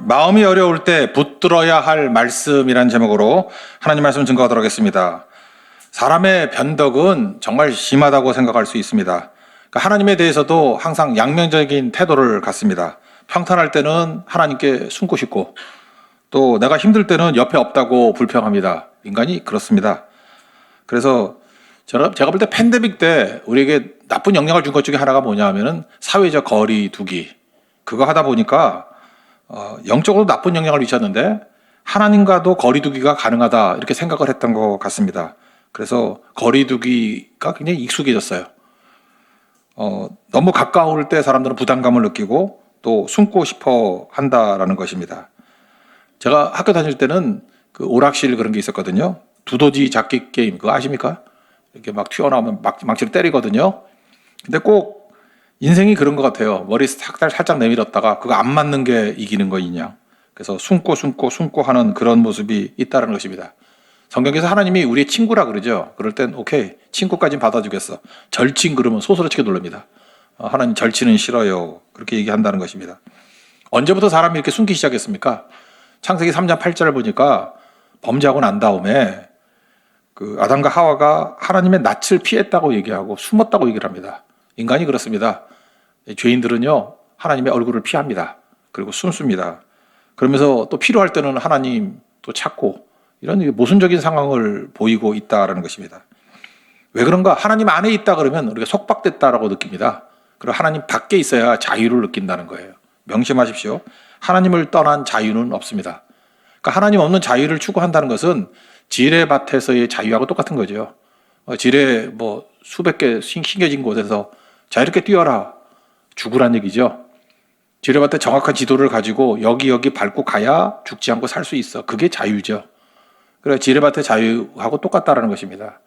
마음이 어려울 때 붙들어야 할 말씀이라는 제목으로 하나님 말씀 증거하도록 하겠습니다. 사람의 변덕은 정말 심하다고 생각할 수 있습니다. 그러니까 하나님에 대해서도 항상 양면적인 태도를 갖습니다. 평탄할 때는 하나님께 숨고 싶고, 또 내가 힘들 때는 옆에 없다고 불평합니다. 인간이 그렇습니다. 그래서 제가 볼 때 팬데믹 때 우리에게 나쁜 영향을 준 것 중에 하나가 뭐냐 하면은 사회적 거리 두기. 그거 하다 보니까 영적으로 나쁜 영향을 미쳤는데 하나님과도 거리 두기가 가능하다 이렇게 생각을 했던 것 같습니다. 그래서 거리 두기가 굉장히 익숙해졌어요. 너무 가까울 때 사람들은 부담감을 느끼고 또 숨고 싶어 한다라는 것입니다. 제가 학교 다닐 때는 그 오락실 그런 게 있었거든요. 두더지 잡기 게임 그거 아십니까? 이렇게 막 튀어나오면 망치로 때리거든요. 근데 꼭 인생이 그런 것 같아요. 머리 살짝 내밀었다가 그거 안 맞는 게 이기는 거이냐. 그래서 숨고 하는 그런 모습이 있다는 것입니다. 성경에서 하나님이 우리의 친구라 그러죠. 그럴 땐 오케이 친구까지는 받아주겠어. 절친 그러면 소스라치게 놀랍니다. 하나님 절친은 싫어요. 그렇게 얘기한다는 것입니다. 언제부터 사람이 이렇게 숨기 시작했습니까? 창세기 3장 8절을 보니까 범죄하고 난 다음에 그 아담과 하와가 하나님의 낯을 피했다고 얘기하고 숨었다고 얘기를 합니다. 인간이 그렇습니다. 죄인들은요 하나님의 얼굴을 피합니다. 그리고 숨습니다. 그러면서 또 필요할 때는 하나님 또 찾고 이런 모순적인 상황을 보이고 있다는 것입니다. 왜 그런가? 하나님 안에 있다 그러면 우리가 속박됐다라고 느낍니다. 그리고 하나님 밖에 있어야 자유를 느낀다는 거예요. 명심하십시오. 하나님을 떠난 자유는 없습니다. 그러니까 하나님 없는 자유를 추구한다는 것은 지뢰밭에서의 자유하고 똑같은 거죠. 지뢰 뭐 수백 개 심겨진 곳에서 자유롭게 뛰어라 죽으란 얘기죠. 지뢰밭에 정확한 지도를 가지고 여기 밟고 가야 죽지 않고 살 수 있어. 그게 자유죠. 그래 지뢰밭의 자유하고 똑같다라는 것입니다.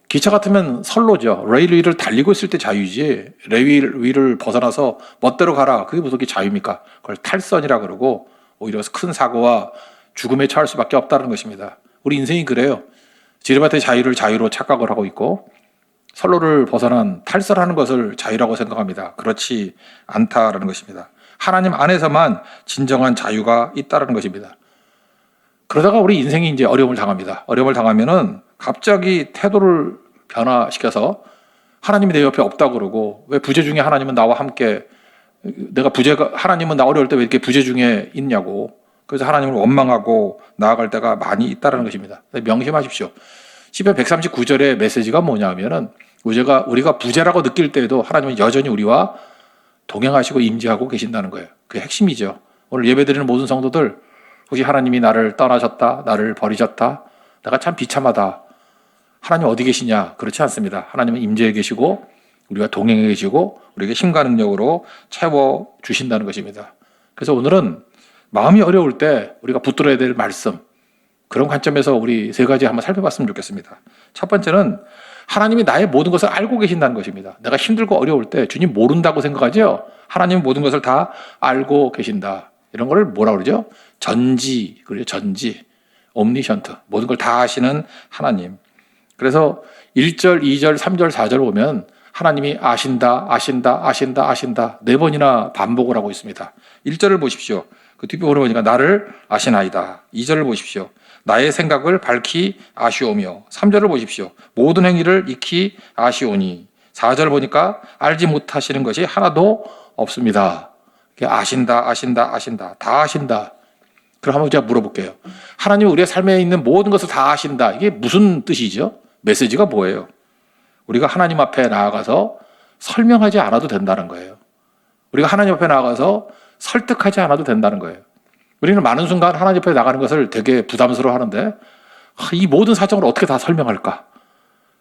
기차 같으면 선로죠. 레일 위를 달리고 있을 때 자유지. 레일 위를 벗어나서 멋대로 가라. 그게 무슨 자유입니까? 그걸 탈선이라 그러고 오히려 큰 사고와 죽음에 처할 수밖에 없다는 것입니다. 우리 인생이 그래요. 지뢰밭의 자유를 자유로 착각을 하고 있고 선로를 벗어난 탈선하는 것을 자유라고 생각합니다. 그렇지 않다라는 것입니다. 하나님 안에서만 진정한 자유가 있다라는 것입니다. 그러다가 우리 인생이 이제 어려움을 당합니다. 어려움을 당하면은 갑자기 태도를 변화시켜서 하나님이 내 옆에 없다고 그러고 왜 부재 중에 하나님은 나와 함께 하나님은 나 어려울 때 왜 이렇게 부재 중에 있냐고 그래서 하나님을 원망하고 나아갈 때가 많이 있다는 것입니다. 명심하십시오. 시편 139절의 메시지가 뭐냐 하면은 우리가 부재라고 느낄 때에도 하나님은 여전히 우리와 동행하시고 임재하고 계신다는 거예요. 그게 핵심이죠. 오늘 예배드리는 모든 성도들 혹시 하나님이 나를 떠나셨다, 나를 버리셨다, 내가 참 비참하다. 하나님 어디 계시냐? 그렇지 않습니다. 하나님은 임재해 계시고 우리가 동행해 계시고 우리에게 힘과 능력으로 채워주신다는 것입니다. 그래서 오늘은 마음이 어려울 때 우리가 붙들어야 될 말씀 그런 관점에서 우리 세 가지 한번 살펴봤으면 좋겠습니다. 첫 번째는 하나님이 나의 모든 것을 알고 계신다는 것입니다. 내가 힘들고 어려울 때 주님 모른다고 생각하죠? 하나님은 모든 것을 다 알고 계신다. 이런 거를 뭐라 그러죠? 전지, 그래요. 전지, 옴니션트, 모든 걸 다 아시는 하나님. 그래서 1절, 2절, 3절, 4절 보면 하나님이 아신다, 아신다, 아신다, 아신다 4번이나 반복을 하고 있습니다. 1절을 보십시오. 그 뒷부분을 보니까 나를 아시나이다. 2절을 보십시오. 나의 생각을 밝히 아시오며 3절을 보십시오. 모든 행위를 익히 아시오니 4절 보니까 알지 못하시는 것이 하나도 없습니다. 아신다, 아신다, 아신다. 다 아신다. 그럼 한번 제가 물어볼게요. 하나님은 우리의 삶에 있는 모든 것을 다 아신다. 이게 무슨 뜻이죠? 메시지가 뭐예요? 우리가 하나님 앞에 나아가서 설명하지 않아도 된다는 거예요. 우리가 하나님 앞에 나아가서 설득하지 않아도 된다는 거예요. 우리는 많은 순간 하나님 앞에 나가는 것을 되게 부담스러워 하는데 이 모든 사정을 어떻게 다 설명할까?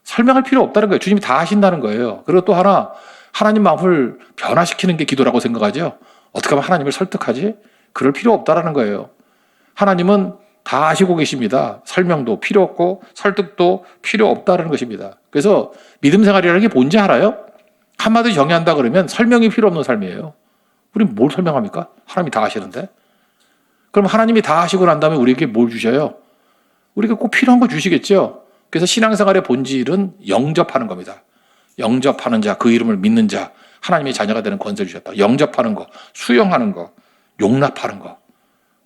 설명할 필요 없다는 거예요. 주님이 다 하신다는 거예요. 그리고 또 하나 하나님 마음을 변화시키는 게 기도라고 생각하죠. 어떻게 하면 하나님을 설득하지? 그럴 필요 없다는 거예요. 하나님은 다 아시고 계십니다. 설명도 필요 없고 설득도 필요 없다는 것입니다. 그래서 믿음 생활이라는 게 뭔지 알아요? 한마디 정의한다 그러면 설명이 필요 없는 삶이에요. 우리는 뭘 설명합니까? 하나님이 다 아시는데. 그럼 하나님이 다 하시고 난 다음에 우리에게 뭘 주셔요? 우리가 꼭 필요한 거 주시겠죠. 그래서 신앙생활의 본질은 영접하는 겁니다. 영접하는 자, 그 이름을 믿는 자, 하나님의 자녀가 되는 권세를 주셨다. 영접하는 거, 수용하는 거, 용납하는 거.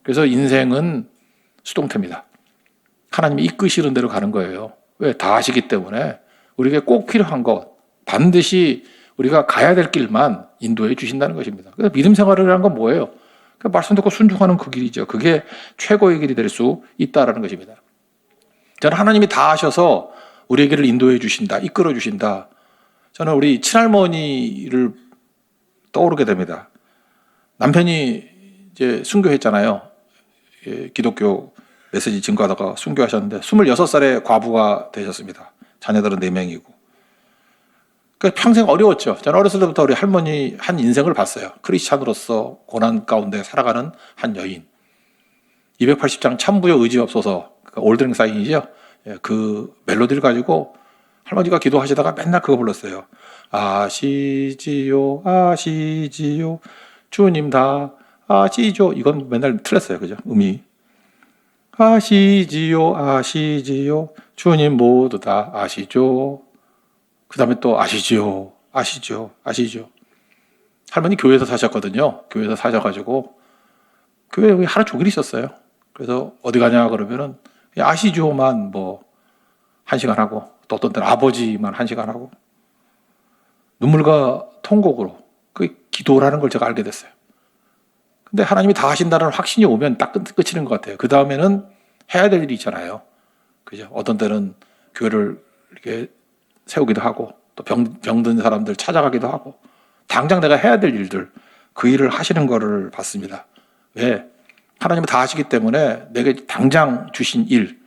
그래서 인생은 수동태입니다. 하나님이 이끄시는 대로 가는 거예요. 왜? 다 아시기 때문에 우리에게 꼭 필요한 것, 반드시 우리가 가야 될 길만 인도해 주신다는 것입니다. 그래서 믿음 생활이라는 건 뭐예요? 말씀 듣고 순종하는 그 길이죠. 그게 최고의 길이 될 수 있다는 것입니다. 저는 하나님이 다 하셔서 우리에게를 인도해 주신다, 이끌어 주신다. 저는 우리 친할머니를 떠오르게 됩니다. 남편이 이제 순교했잖아요. 예, 기독교 메시지 증거하다가 순교하셨는데 26살에 과부가 되셨습니다. 자녀들은 4명이고. 그러니까 평생 어려웠죠. 저는 어렸을 때부터 우리 할머니 한 인생을 봤어요. 크리스찬으로서 고난 가운데 살아가는 한 여인. 280장 참부여 의지 없어서, 그러니까 올드랭 사인이죠. 예, 그 멜로디를 가지고 할머니가 기도하시다가 맨날 그거 불렀어요. 아시지요, 아시지요, 주님 다 아시죠. 이건 맨날 틀렸어요. 그죠? 음이. 아시지요, 아시지요, 주님 모두 다 아시죠. 그 다음에 또 아시죠, 아시죠, 아시죠. 할머니 교회에서 사셨거든요. 교회에서 사셔가지고 교회에 하루 종일 있었어요. 그래서 어디 가냐 그러면은 아시죠만 뭐 1시간 하고, 또 어떤 때는 아버지만 1시간 하고, 눈물과 통곡으로 그게 기도라는 걸 제가 알게 됐어요. 근데 하나님이 다 하신다는 확신이 오면 딱 끝이는 것 같아요. 그 다음에는 해야 될 일이 있잖아요. 그죠? 어떤 때는 교회를 이렇게 세우기도 하고, 또 병든 사람들 찾아가기도 하고, 당장 내가 해야 될 일들, 그 일을 하시는 거를 봤습니다. 왜? 하나님은 다 하시기 때문에 내게 당장 주신 일,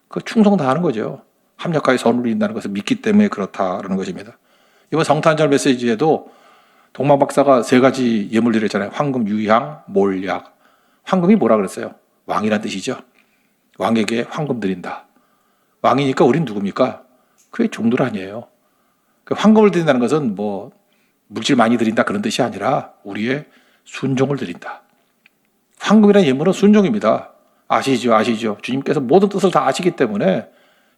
그 충성 다 하는 거죠. 합력하여 선을 이룬다는 것을 믿기 때문에 그렇다라는 것입니다. 이번 성탄절 메시지에도 동방 박사가 3가지 예물 드렸잖아요. 황금, 유향, 몰약. 황금이 뭐라 그랬어요? 왕이란 뜻이죠. 왕에게 황금 드린다. 왕이니까 우린 누굽니까? 그게 종들 아니에요. 황금을 드린다는 것은 뭐 물질 많이 드린다 그런 뜻이 아니라 우리의 순종을 드린다. 황금이라는 예물은 순종입니다. 아시죠, 아시죠. 주님께서 모든 뜻을 다 아시기 때문에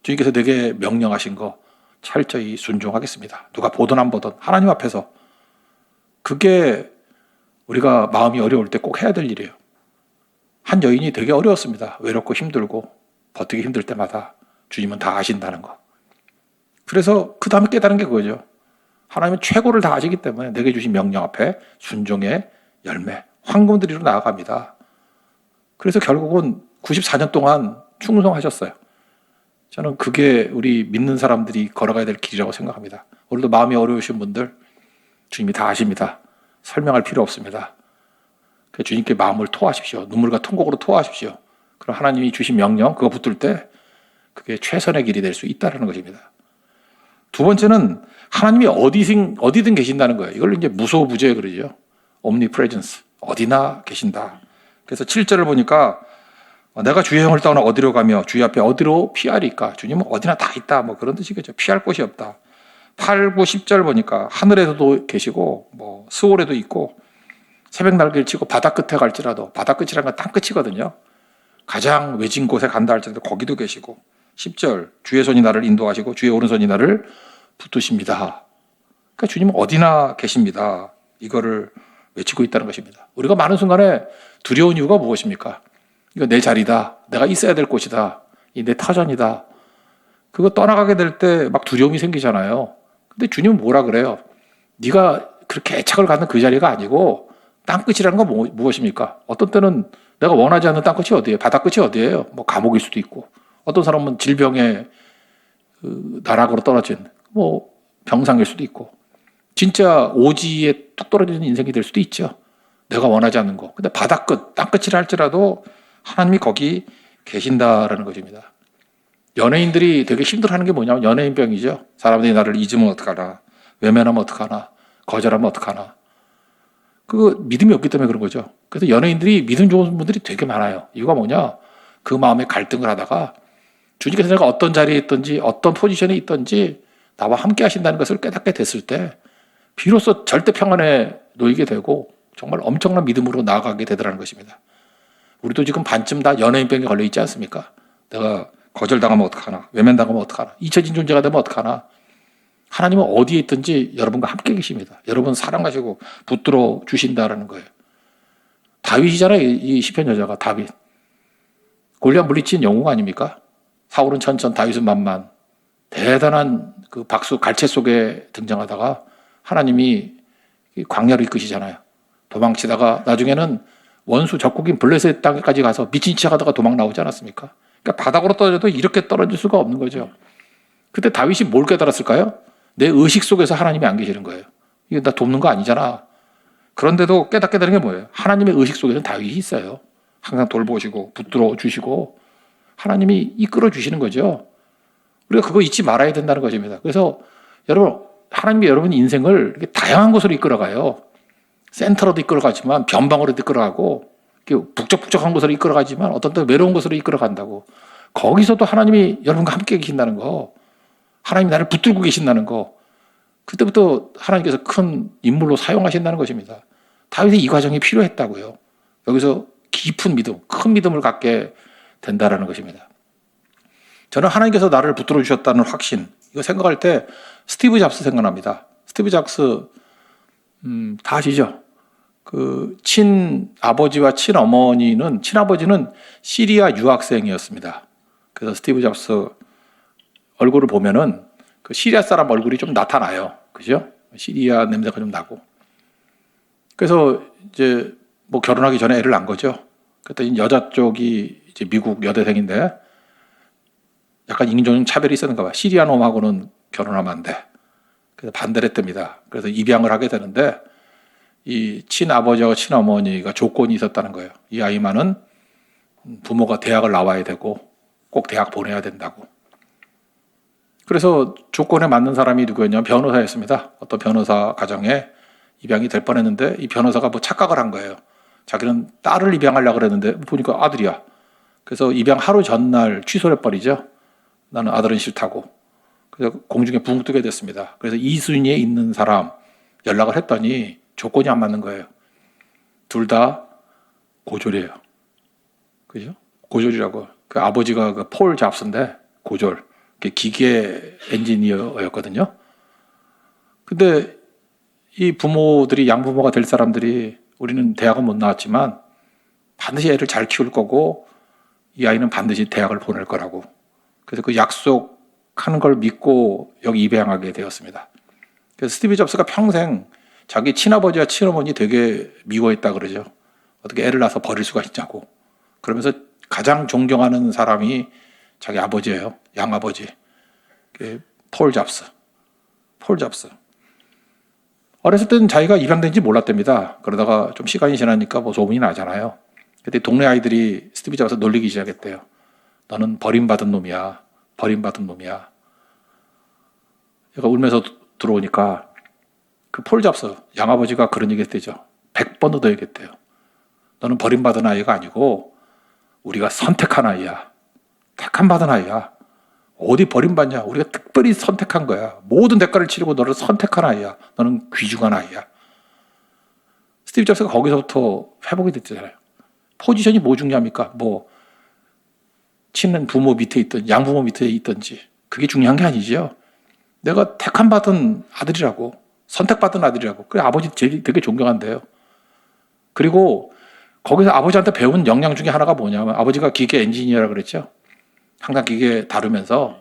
주님께서 내게 명령하신 거 철저히 순종하겠습니다. 누가 보든 안 보든 하나님 앞에서. 그게 우리가 마음이 어려울 때 꼭 해야 될 일이에요. 한 여인이 되게 어려웠습니다. 외롭고 힘들고 버티기 힘들 때마다 주님은 다 아신다는 거. 그래서 그 다음에 깨달은 게 그거죠. 하나님은 최고를 다 아시기 때문에 내게 주신 명령 앞에 순종의 열매, 황금 드리러 나아갑니다. 그래서 결국은 94년 동안 충성하셨어요. 저는 그게 우리 믿는 사람들이 걸어가야 될 길이라고 생각합니다. 오늘도 마음이 어려우신 분들 주님이 다 아십니다. 설명할 필요 없습니다. 주님께 마음을 토하십시오. 눈물과 통곡으로 토하십시오. 그럼 하나님이 주신 명령 그거 붙들 때 그게 최선의 길이 될 수 있다는 것입니다. 두 번째는 하나님이 어디든 계신다는 거예요. 이걸 이제 무소부재 그러죠. omnipresence. 어디나 계신다. 그래서 7절을 보니까 내가 주의 형을 떠나 어디로 가며 주의 앞에 어디로 피하리까? 주님은 어디나 다 있다. 뭐 그런 뜻이겠죠. 피할 곳이 없다. 8, 9, 10절 보니까 하늘에도 계시고 뭐 스월에도 있고 새벽 날개를 치고 바다 끝에 갈지라도, 바다 끝이라는 건 땅 끝이거든요. 가장 외진 곳에 간다 할지라도 거기도 계시고, 10절 주의 손이 나를 인도하시고 주의 오른손이 나를 붙드십니다. 그러니까 주님은 어디나 계십니다. 이거를 외치고 있다는 것입니다. 우리가 많은 순간에 두려운 이유가 무엇입니까? 이거 내 자리다. 내가 있어야 될 곳이다. 이 내 터전이다. 그거 떠나가게 될 때 막 두려움이 생기잖아요. 근데 주님은 뭐라 그래요? 네가 그렇게 애착을 갖는 그 자리가 아니고 땅끝이라는 건 무엇입니까? 어떤 때는 내가 원하지 않는 땅끝이 어디예요? 바다끝이 어디예요? 뭐 감옥일 수도 있고, 어떤 사람은 질병의 나락으로 떨어진 뭐 병상일 수도 있고, 진짜 오지에 뚝 떨어지는 인생이 될 수도 있죠. 내가 원하지 않는 거. 근데 바다끝, 땅끝이라 할지라도 하나님이 거기 계신다라는 것입니다. 연예인들이 되게 힘들어하는 게 뭐냐면 연예인병이죠. 사람들이 나를 잊으면 어떡하나, 외면하면 어떡하나, 거절하면 어떡하나. 그 믿음이 없기 때문에 그런 거죠. 그래서 연예인들이 믿음 좋은 분들이 되게 많아요. 이유가 뭐냐? 그 마음에 갈등을 하다가 주님께서 내가 어떤 자리에 있든지 어떤 포지션에 있든지 나와 함께 하신다는 것을 깨닫게 됐을 때 비로소 절대 평안에 놓이게 되고 정말 엄청난 믿음으로 나아가게 되더라는 것입니다. 우리도 지금 반쯤 다 연예인병에 걸려 있지 않습니까? 내가 거절당하면 어떡하나, 외면당하면 어떡하나, 잊혀진 존재가 되면 어떡하나. 하나님은 어디에 있든지 여러분과 함께 계십니다. 여러분 사랑하시고 붙들어 주신다라는 거예요. 다윗이잖아요. 이 시편 여자가 다윗. 골리앗 물리친 영웅 아닙니까? 사울은 천천, 다윗은 만만. 대단한 그 박수 갈채 속에 등장하다가 하나님이 광야로 이끄시잖아요. 도망치다가 나중에는 원수 적국인 블레셋 땅까지 가서 미친 척 하다가 도망 나오지 않았습니까? 그러니까 바닥으로 떨어져도 이렇게 떨어질 수가 없는 거죠. 그때 다윗이 뭘 깨달았을까요? 내 의식 속에서 하나님이 안 계시는 거예요. 이거 나 돕는 거 아니잖아. 그런데도 깨닫게 되는 게 뭐예요? 하나님의 의식 속에는 다윗이 있어요. 항상 돌보시고 붙들어 주시고 하나님이 이끌어 주시는 거죠. 우리가 그거 잊지 말아야 된다는 것입니다. 그래서 여러분, 하나님이 여러분 인생을 이렇게 다양한 곳으로 이끌어가요. 센터로도 이끌어가지만 변방으로도 이끌어가고 북적북적한 곳으로 이끌어가지만 어떤 때 외로운 곳으로 이끌어간다고. 거기서도 하나님이 여러분과 함께 계신다는 거, 하나님이 나를 붙들고 계신다는 거, 그때부터 하나님께서 큰 인물로 사용하신다는 것입니다. 다윗이 이 과정이 필요했다고요. 여기서 깊은 믿음, 큰 믿음을 갖게 된다는 것입니다. 저는 하나님께서 나를 붙들어 주셨다는 확신, 이거 생각할 때 스티브 잡스 생각납니다. 스티브 잡스 다 아시죠? 그 친아버지와 친어머니는, 친아버지는 시리아 유학생이었습니다. 그래서 스티브 잡스 얼굴을 보면은 그 시리아 사람 얼굴이 좀 나타나요. 그죠? 시리아 냄새가 좀 나고. 그래서 이제 뭐 결혼하기 전에 애를 낳은 거죠. 그랬더니 여자 쪽이 이제 미국 여대생인데 약간 인종 차별이 있었는가 봐. 시리아 놈하고는 결혼하면 안 돼. 그래서 반대를 했답니다. 그래서 입양을 하게 되는데 이 친아버지와 친어머니가 조건이 있었다는 거예요. 이 아이만은 부모가 대학을 나와야 되고 꼭 대학 보내야 된다고. 그래서 조건에 맞는 사람이 누구였냐면 변호사였습니다. 어떤 변호사 가정에 입양이 될 뻔했는데 이 변호사가 뭐 착각을 한 거예요. 자기는 딸을 입양하려고 그랬는데 보니까 아들이야. 그래서 입양 하루 전날 취소를 해버리죠. 나는 아들은 싫다고. 그래서 공중에 붕 뜨게 됐습니다. 그래서 이 순위에 있는 사람 연락을 했더니 조건이 안 맞는 거예요. 둘 다 고졸이에요. 그죠? 고졸이라고. 그 아버지가 그 폴 잡스인데 고졸. 기계 엔지니어였거든요. 근데 이 부모들이, 양부모가 될 사람들이 우리는 대학은 못 나왔지만 반드시 애를 잘 키울 거고 이 아이는 반드시 대학을 보낼 거라고. 그래서 그 약속하는 걸 믿고 여기 입양하게 되었습니다. 그래서 스티브 잡스가 평생 자기 친아버지와 친어머니 되게 미워했다 그러죠. 어떻게 애를 낳아서 버릴 수가 있냐고. 그러면서 가장 존경하는 사람이 자기 아버지예요. 양아버지. 폴 잡스. 폴 잡스. 어렸을 때는 자기가 입양된지 몰랐답니다. 그러다가 좀 시간이 지나니까 뭐 소문이 나잖아요. 그때 동네 아이들이 스티브 잡스 놀리기 시작했대요. 너는 버림받은 놈이야. 버림받은 놈이야. 얘가 울면서 들어오니까 그 폴 잡스, 양아버지가 그런 얘기 했대죠. 100번도 더 얘기했대요. 너는 버림받은 아이가 아니고 우리가 선택한 아이야. 택함받은 아이야. 어디 버림받냐? 우리가 특별히 선택한 거야. 모든 대가를 치르고 너를 선택한 아이야. 너는 귀중한 아이야. 스티브 잡스가 거기서부터 회복이 됐잖아요. 포지션이 뭐 중요합니까? 뭐 친한 부모 밑에 있든 양부모 밑에 있든지 그게 중요한 게 아니죠. 내가 택함받은 아들이라고, 선택받은 아들이라고. 그래, 아버지 되게 존경한대요. 그리고 거기서 아버지한테 배운 역량 중에 하나가 뭐냐면 아버지가 기계 엔지니어라고 그랬죠. 항상 기계 다루면서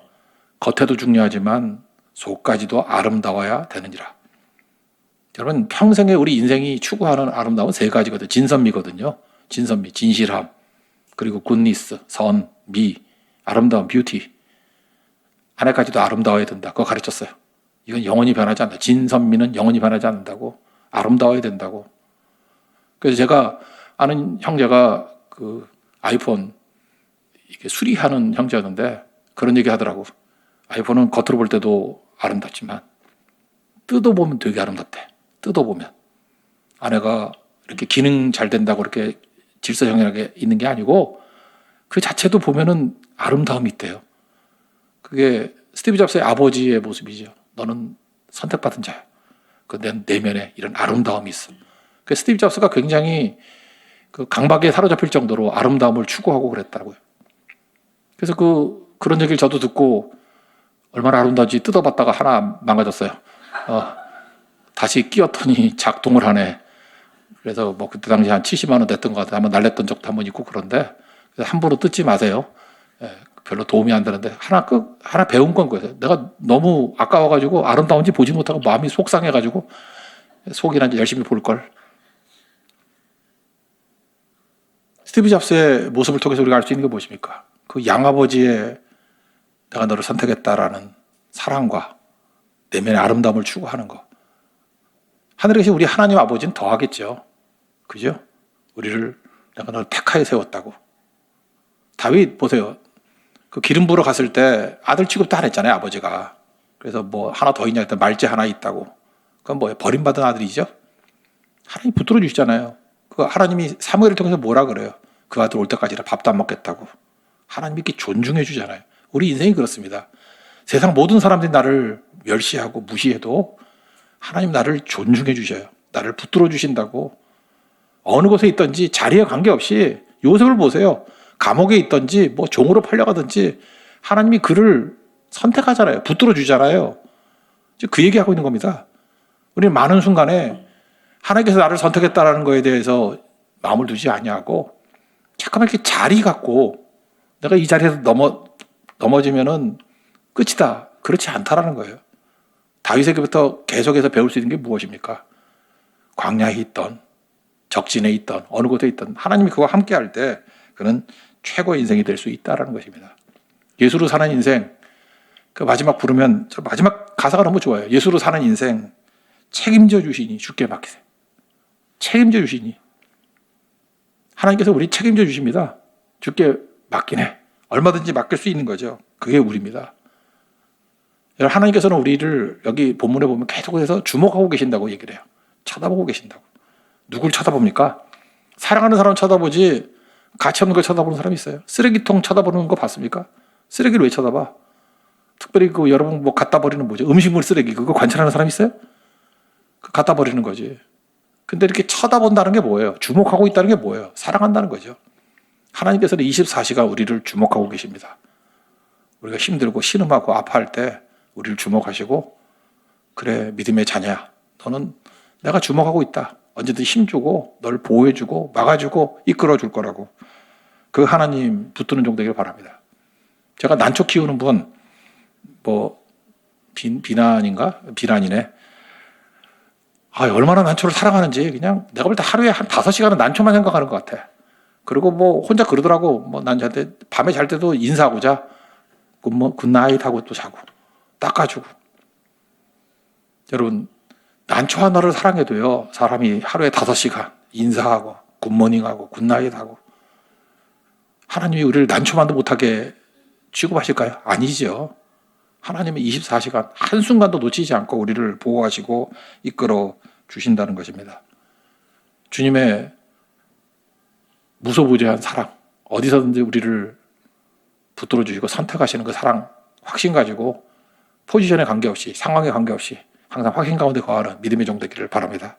겉에도 중요하지만 속까지도 아름다워야 되느니라. 여러분, 평생에 우리 인생이 추구하는 아름다운 세 가지거든요. 진선미거든요. 진선미, 진실함, 그리고 굿니스, 선, 미, 아름다운 뷰티. 아내까지도 아름다워야 된다. 그거 가르쳤어요. 이건 영원히 변하지 않는다. 진선미는 영원히 변하지 않는다고. 아름다워야 된다고. 그래서 제가 아는 형제가 그 아이폰 이렇게 수리하는 형제였는데 그런 얘기 하더라고. 아이폰은 겉으로 볼 때도 아름답지만 뜯어보면 되게 아름답대. 뜯어보면. 아내가 이렇게 기능 잘 된다고 이렇게 질서정연하게 있는 게 아니고 그 자체도 보면은 아름다움이 있대요. 그게 스티브 잡스의 아버지의 모습이죠. 너는 선택받은 자야. 그 내 내면에 이런 아름다움이 있어. 그 스티브 잡스가 굉장히 그 강박에 사로잡힐 정도로 아름다움을 추구하고 그랬다고요. 그래서 그런 얘기를 저도 듣고 얼마나 아름다운지 뜯어봤다가 하나 망가졌어요. 다시 끼웠더니 작동을 하네. 그래서 뭐 그때 당시 한 70만 원 냈던 것 같아요. 한번 날렸던 적도 한번 있고 그런데 함부로 뜯지 마세요. 예, 별로 도움이 안 되는데 하나 배운 건 거예요. 내가 너무 아까워가지고 아름다운지 보지 못하고 마음이 속상해가지고 속이나 열심히 볼 걸. 스티브 잡스의 모습을 통해서 우리가 알 수 있는 게 무엇입니까? 그 양아버지의 내가 너를 선택했다라는 사랑과 내면의 아름다움을 추구하는 것. 하늘에 계신 우리 하나님 아버지는 더 하겠죠. 그죠? 우리를 내가 너를 택하여 세웠다고. 다윗 보세요. 그 기름 부러 갔을 때 아들 취급도 안 했잖아요, 아버지가. 그래서 뭐 하나 더 있냐 했더니 말째 하나 있다고. 그건 뭐예요? 버림받은 아들이죠? 하나님 붙들어 주시잖아요. 그 하나님이 사무엘을 통해서 뭐라 그래요? 그 아들 올 때까지라 밥도 안 먹겠다고. 하나님이 이렇게 존중해 주잖아요. 우리 인생이 그렇습니다. 세상 모든 사람들이 나를 멸시하고 무시해도 하나님 나를 존중해 주셔요. 나를 붙들어 주신다고. 어느 곳에 있든지 자리에 관계없이 요셉을 보세요. 감옥에 있든지 뭐 종으로 팔려가든지 하나님이 그를 선택하잖아요. 붙들어 주잖아요. 그 얘기하고 있는 겁니다. 우리는 많은 순간에 하나님께서 나를 선택했다는 거에 대해서 마음을 두지 아니하고 잠깐만 이렇게 자리 갖고 내가 이 자리에서 넘어지면은 끝이다. 그렇지 않다라는 거예요. 다윗에게부터 계속해서 배울 수 있는 게 무엇입니까? 광야에 있던 적진에 있던 어느 곳에 있던 하나님이 그와 함께할 때 그는 최고의 인생이 될 수 있다라는 것입니다. 예수로 사는 인생, 그 마지막 부르면 저 마지막 가사가 너무 좋아요. 예수로 사는 인생 책임져 주시니 주께 맡기세요. 책임져 주시니 하나님께서 우리 책임져 주십니다. 주께 맡기네. 얼마든지 맡길 수 있는 거죠. 그게 우리입니다. 하나님께서는 우리를 여기 본문에 보면 계속해서 주목하고 계신다고 얘기를 해요. 쳐다보고 계신다고. 누굴 쳐다봅니까? 사랑하는 사람 쳐다보지 가치 없는 걸 쳐다보는 사람이 있어요. 쓰레기통 쳐다보는 거 봤습니까? 쓰레기를 왜 쳐다봐? 특별히 그 여러분 뭐 갖다 버리는 뭐죠? 음식물 쓰레기 그거 관찰하는 사람 있어요? 그 갖다 버리는 거지. 근데 이렇게 쳐다본다는 게 뭐예요? 주목하고 있다는 게 뭐예요? 사랑한다는 거죠. 하나님께서는 24시간 우리를 주목하고 계십니다. 우리가 힘들고 신음하고 아파할 때 우리를 주목하시고 그래 믿음의 자녀야. 너는 내가 주목하고 있다. 언제든 힘주고 너를 보호해주고 막아주고 이끌어줄 거라고. 그 하나님 붙드는 종 되길 바랍니다. 제가 난초 키우는 분 뭐 비난이네. 얼마나 난초를 사랑하는지 그냥 내가 볼 때 하루에 한 5시간은 난초만 생각하는 것 같아. 그리고 뭐 혼자 그러더라고. 뭐 난 저한테 밤에 잘 때도 인사하고 자. 굿나잇 하고 또 자고 닦아주고. 여러분 난초 하나를 사랑해도요 사람이 하루에 5시간 인사하고 굿모닝하고 굿나잇하고 하나님이 우리를 난초만도 못하게 취급하실까요? 아니죠. 하나님은 24시간 한순간도 놓치지 않고 우리를 보호하시고 이끌어 주신다는 것입니다. 주님의 무소부재한 사랑, 어디서든지 우리를 붙들어 주시고 선택하시는 그 사랑 확신 가지고 포지션에 관계없이 상황에 관계없이 항상 확신 가운데 거하는 믿음의 종 되기를 바랍니다.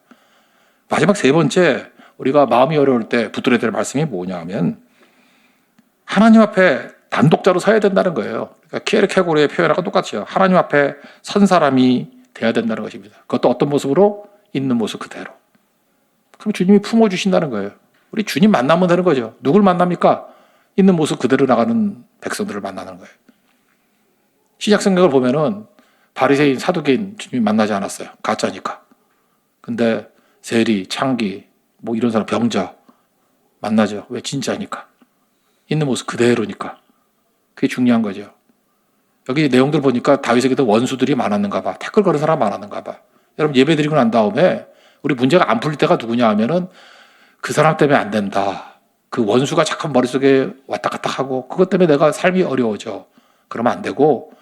마지막 세 번째 우리가 마음이 어려울 때 붙들어야 될 말씀이 뭐냐 하면 하나님 앞에 단독자로 서야 된다는 거예요. 그러니까 키에르케고르의 표현하고 똑같죠. 하나님 앞에 선 사람이 돼야 된다는 것입니다. 그것도 어떤 모습으로? 있는 모습 그대로. 그럼 주님이 품어주신다는 거예요. 우리 주님 만나면 되는 거죠. 누굴 만납니까? 있는 모습 그대로 나가는 백성들을 만나는 거예요. 시작 성경을 보면은 바리새인, 사두개인 주님이 만나지 않았어요. 가짜니까. 근데 세리, 창기, 뭐 이런 사람 병자 만나죠. 왜? 진짜니까. 있는 모습 그대로니까. 그게 중요한 거죠. 여기 내용들 보니까 다윗에게도 원수들이 많았는가 봐. 태클 거는 사람 많았는가 봐. 여러분 예배 드리고 난 다음에 우리 문제가 안 풀릴 때가 누구냐 하면은 그 사람 때문에 안 된다. 그 원수가 자꾸 머릿속에 왔다 갔다 하고 그것 때문에 내가 삶이 어려워져. 그러면 안 되고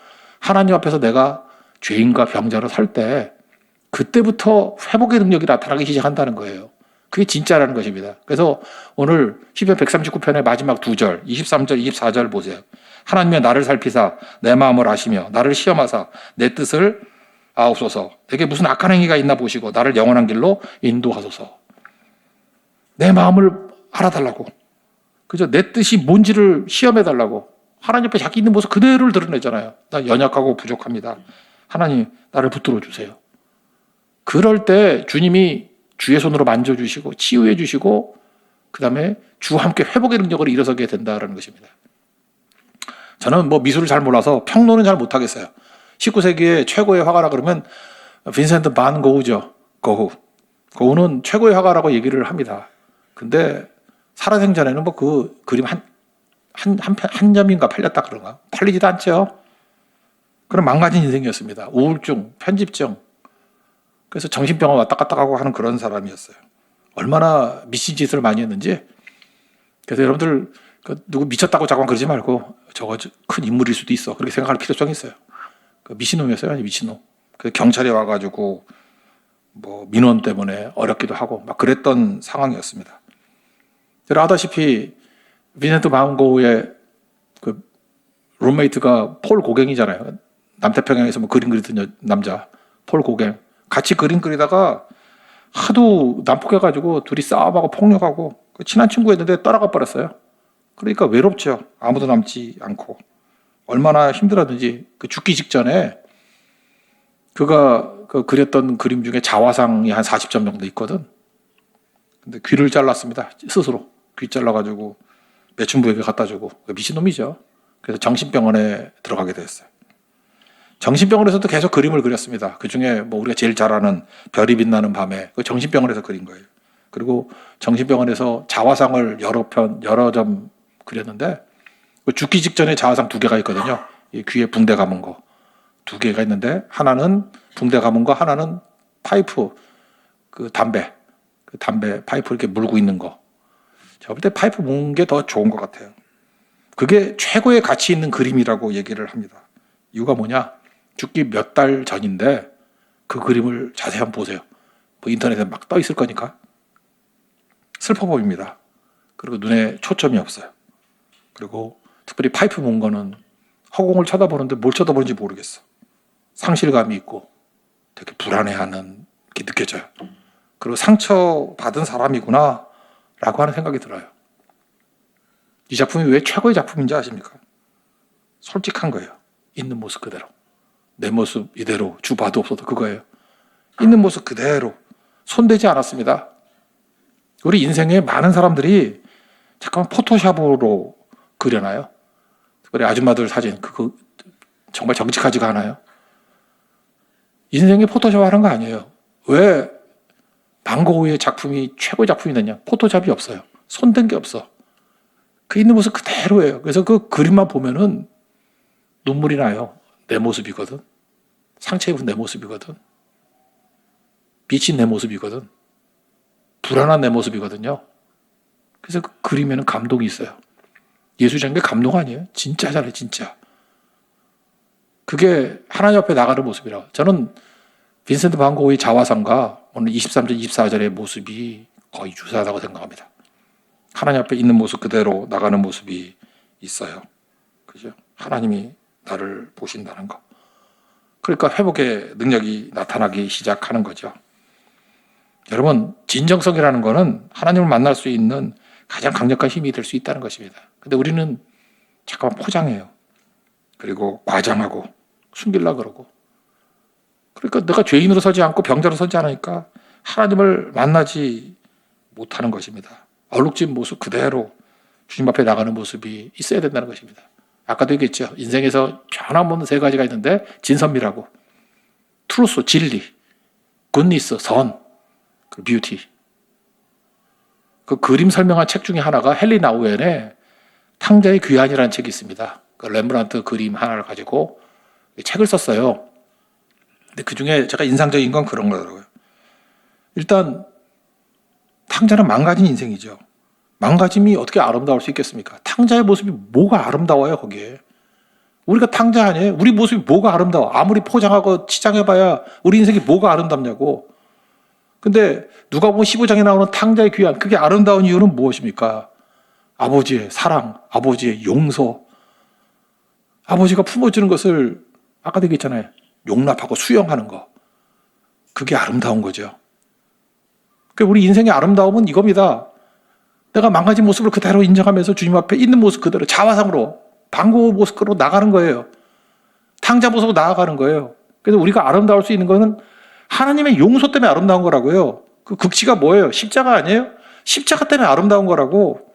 하나님 앞에서 내가 죄인과 병자로 설 때 그때부터 회복의 능력이 나타나기 시작한다는 거예요. 그게 진짜라는 것입니다. 그래서 오늘 시편 139편의 마지막 2절, 23절, 24절 보세요. 하나님의 나를 살피사 내 마음을 아시며 나를 시험하사 내 뜻을 아옵소서. 내게 무슨 악한 행위가 있나 보시고 나를 영원한 길로 인도하소서. 내 마음을 알아달라고. 그죠? 내 뜻이 뭔지를 시험해달라고. 하나님 앞에 자기 있는 모습 그대로를 드러내잖아요. 나 연약하고 부족합니다. 하나님 나를 붙들어 주세요. 그럴 때 주님이 주의 손으로 만져주시고 치유해 주시고 그 다음에 주와 함께 회복의 능력으로 일어서게 된다는 것입니다. 저는 뭐 미술을 잘 몰라서 평론은 잘 못하겠어요. 19세기의 최고의 화가라 그러면 빈센트 반 고흐죠. 고흐는 최고의 화가라고 얘기를 합니다. 근데 살아생전에는 뭐 그 그림 한 점인가 팔렸다 그런가? 팔리지도 않죠. 그런 망가진 인생이었습니다. 우울증, 편집증. 그래서 정신병원 왔다 갔다 가고 하는 그런 사람이었어요. 얼마나 미친 짓을 많이 했는지. 그래서 여러분들 누구 미쳤다고 자꾸만 그러지 말고 저거 큰 인물일 수도 있어. 그렇게 생각할 필요성이 있어요. 미친놈이었어요. 아니 미친놈. 그래서 경찰이 와가지고 뭐 민원 때문에 어렵기도 하고 막 그랬던 상황이었습니다. 여러분 아다시피 빈센트 반 고흐의 그 룸메이트가 폴 고갱이잖아요. 남태평양에서 뭐 그림 그리던 남자 폴 고갱. 같이 그림 그리다가 하도 난폭해가지고 둘이 싸움하고 폭력하고 친한 친구였는데 떠나가 버렸어요. 그러니까 외롭죠. 아무도 남지 않고. 얼마나 힘들었는지 그 죽기 직전에 그가 그 그렸던 그림 중에 자화상이 한 40점 정도 있거든. 근데 귀를 잘랐습니다. 스스로. 귀 잘라가지고 매춘부에게 갖다 주고. 미친놈이죠. 그래서 정신병원에 들어가게 됐어요. 정신병원에서도 계속 그림을 그렸습니다. 그 중에 뭐 우리가 제일 잘 아는 별이 빛나는 밤에 그 정신병원에서 그린 거예요. 그리고 정신병원에서 자화상을 여러 점 그렸는데 그 죽기 직전에 자화상 2개가 있거든요. 이 귀에 붕대 감은 거 2개가 있는데 하나는 붕대 감은 거, 하나는 파이프 그 담배 파이프 이렇게 물고 있는 거. 제가 볼 때 파이프 문 게 더 좋은 것 같아요. 그게 최고의 가치 있는 그림이라고 얘기를 합니다. 이유가 뭐냐? 죽기 몇 달 전인데 그 그림을 자세히 한번 보세요. 뭐 인터넷에 막 떠 있을 거니까. 슬퍼 보입니다. 그리고 눈에 초점이 없어요. 그리고 특별히 파이프 문 거는 허공을 쳐다보는데 뭘 쳐다보는지 모르겠어. 상실감이 있고 되게 불안해하는 게 느껴져요. 그리고 상처받은 사람이구나 라고 하는 생각이 들어요. 이 작품이 왜 최고의 작품인지 아십니까? 솔직한 거예요. 있는 모습 그대로. 내 모습 이대로 주 봐도 없어도 그거예요. 있는 모습 그대로. 손대지 않았습니다. 우리 인생에 많은 사람들이 잠깐만 포토샵으로 그려놔요. 특별히 아줌마들 사진 그거 정말 정직하지가 않아요. 인생에 포토샵 하는 거 아니에요. 왜 반 고흐의 작품이 최고의 작품이 됐냐? 포토샵이 없어요. 손댄 게 없어. 그 있는 모습 그대로예요. 그래서 그 그림만 보면은 눈물이 나요. 내 모습이거든. 상처 입은 내 모습이거든. 미친 내 모습이거든. 불안한 내 모습이거든요. 그래서 그 그림에는 감동이 있어요. 예술이라는 게 감동 아니에요? 진짜 잘해, 진짜. 그게 하나님 앞에 나가는 모습이라. 저는 빈센트 반 고흐의 자화상과 오늘 23절, 24절의 모습이 거의 유사하다고 생각합니다. 하나님 앞에 있는 모습 그대로 나가는 모습이 있어요. 그죠? 하나님이 나를 보신다는 거. 그러니까 회복의 능력이 나타나기 시작하는 거죠. 여러분, 진정성이라는 거는 하나님을 만날 수 있는 가장 강력한 힘이 될 수 있다는 것입니다. 근데 우리는 잠깐만 포장해요. 그리고 과장하고 숨기려고 그러고. 그러니까 내가 죄인으로 서지 않고 병자로 서지 않으니까 하나님을 만나지 못하는 것입니다. 얼룩진 모습 그대로 주님 앞에 나가는 모습이 있어야 된다는 것입니다. 아까도 얘기했죠. 인생에서 변함없는 3가지가 있는데 진선미라고. 트루스, 진리, 굿니스, 선, 그 뷰티. 그 그림 설명한 책 중에 하나가 헨리 나우엔의 탕자의 귀환이라는 책이 있습니다. 그 렘브란트 그림 하나를 가지고 책을 썼어요. 근데 그 중에 제가 인상적인 건 그런 거더라고요. 일단 탕자는 망가진 인생이죠. 망가짐이 어떻게 아름다울 수 있겠습니까? 탕자의 모습이 뭐가 아름다워요, 거기에. 우리가 탕자 아니에요? 우리 모습이 뭐가 아름다워? 아무리 포장하고 치장해봐야 우리 인생이 뭐가 아름답냐고. 근데 누가 보면 15장에 나오는 탕자의 귀환, 그게 아름다운 이유는 무엇입니까? 아버지의 사랑, 아버지의 용서. 아버지가 품어주는 것을 아까도 얘기했잖아요. 용납하고 수용하는 거. 그게 아름다운 거죠. 그러니까 우리 인생의 아름다움은 이겁니다. 내가 망가진 모습을 그대로 인정하면서 주님 앞에 있는 모습 그대로 자화상으로 반 고흐 모습으로 나가는 거예요. 탕자 모습으로 나아가는 거예요. 그래서 우리가 아름다울 수 있는 것은 하나님의 용서 때문에 아름다운 거라고요. 그 극치가 뭐예요? 십자가 아니에요? 십자가 때문에 아름다운 거라고.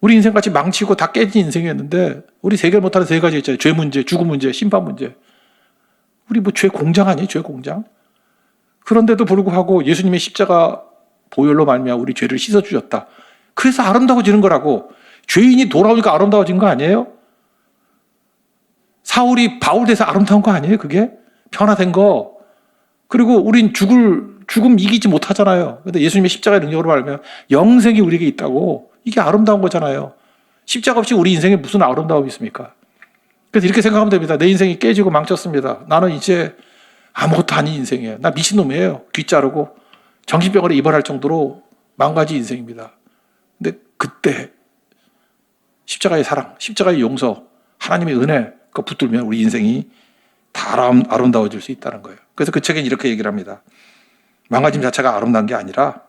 우리 인생같이 망치고 다 깨진 인생이었는데 우리 해결 못하는 세 가지 있잖아요. 죄 문제, 죽음 문제, 심판 문제. 우리 뭐 죄 공장 아니에요? 죄 공장. 그런데도 불구하고 예수님의 십자가 보혈로 말미암아 우리 죄를 씻어주셨다. 그래서 아름다워지는 거라고. 죄인이 돌아오니까 아름다워진 거 아니에요? 사울이 바울 돼서 아름다운 거 아니에요? 그게 변화된 거. 그리고 우린 죽음 이기지 못하잖아요. 근데 예수님의 십자가의 능력으로 말하면 영생이 우리에게 있다고. 이게 아름다운 거잖아요. 십자가 없이 우리 인생에 무슨 아름다움이 있습니까? 그래서 이렇게 생각하면 됩니다. 내 인생이 깨지고 망쳤습니다. 나는 이제 아무것도 아닌 인생이에요. 나 미친놈이에요. 귀 자르고 정신병원에 입원할 정도로 망가진 인생입니다. 근데 그때 십자가의 사랑, 십자가의 용서, 하나님의 은혜 그거 붙들면 우리 인생이 다 아름다워질 수 있다는 거예요. 그래서 그 책엔 이렇게 얘기를 합니다. 망가짐 자체가 아름다운 게 아니라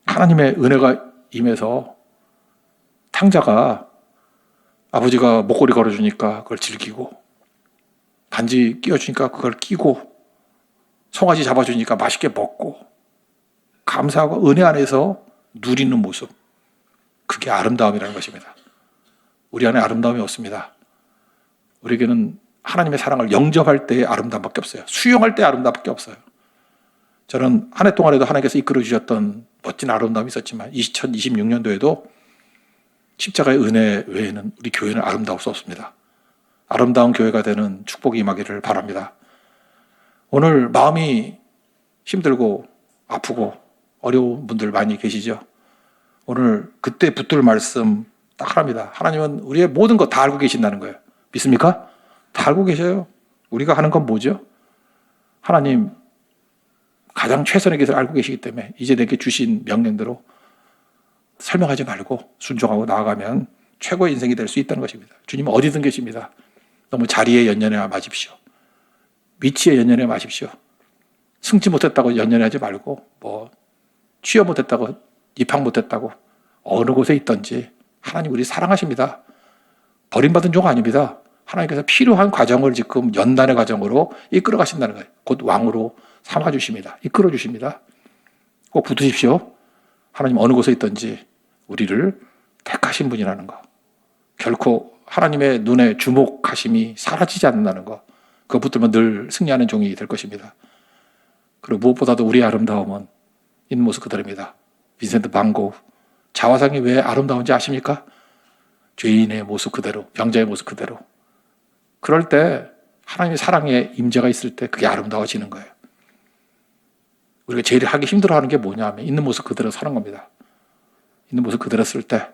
하나님의 은혜가 임해서 탕자가 아버지가 목걸이 걸어주니까 그걸 즐기고 반지 끼워주니까 그걸 끼고 송아지 잡아주니까 맛있게 먹고 감사하고 은혜 안에서 누리는 모습, 그게 아름다움이라는 것입니다. 우리 안에 아름다움이 없습니다. 우리에게는 하나님의 사랑을 영접할 때의 아름다움밖에 없어요. 수용할 때의 아름다움밖에 없어요. 저는 한 해 동안에도 하나님께서 이끌어 주셨던 멋진 아름다움이 있었지만 2026년도에도 십자가의 은혜 외에는 우리 교회는 아름다울 수 없습니다. 아름다운 교회가 되는 축복이 임하기를 바랍니다. 오늘 마음이 힘들고 아프고 어려운 분들 많이 계시죠? 오늘 그때 붙들 말씀 딱 하나입니다. 하나님은 우리의 모든 것 다 알고 계신다는 거예요. 믿습니까? 다 알고 계셔요. 우리가 하는 건 뭐죠? 하나님 가장 최선의 것을 알고 계시기 때문에 이제 내게 주신 명령대로 설명하지 말고 순종하고 나아가면 최고의 인생이 될 수 있다는 것입니다. 주님은 어디든 계십니다. 너무 자리에 연연해 마십시오. 위치에 연연해 마십시오. 승지 못했다고 연연하지 말고 뭐 취업 못했다고 입학 못했다고 어느 곳에 있든지 하나님 우리 사랑하십니다. 버림받은 종 아닙니다. 하나님께서 필요한 과정을 지금 연단의 과정으로 이끌어 가신다는 거예요. 곧 왕으로 삼아주십니다. 이끌어 주십니다. 꼭 붙으십시오. 하나님 어느 곳에 있든지 우리를 택하신 분이라는 거. 결코 하나님의 눈에 주목하심이 사라지지 않는다는 거. 그거 붙들면 늘 승리하는 종이 될 것입니다. 그리고 무엇보다도 우리의 아름다움은 있는 모습 그대로입니다. 빈센트 반 고흐. 자화상이 왜 아름다운지 아십니까? 죄인의 모습 그대로, 병자의 모습 그대로. 그럴 때 하나님의 사랑의 임재가 있을 때 그게 아름다워지는 거예요. 우리가 제일 하기 힘들어하는 게 뭐냐 하면 있는 모습 그대로 사는 겁니다. 있는 모습 그대로 쓸 때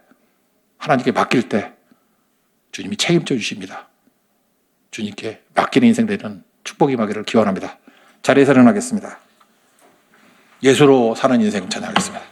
하나님께 맡길 때 주님이 책임져 주십니다. 주님께 맡기는 인생 되는 축복이 임하기를 기원합니다. 자리에서 일어나겠습니다. 예수로 사는 인생 찬양하겠습니다.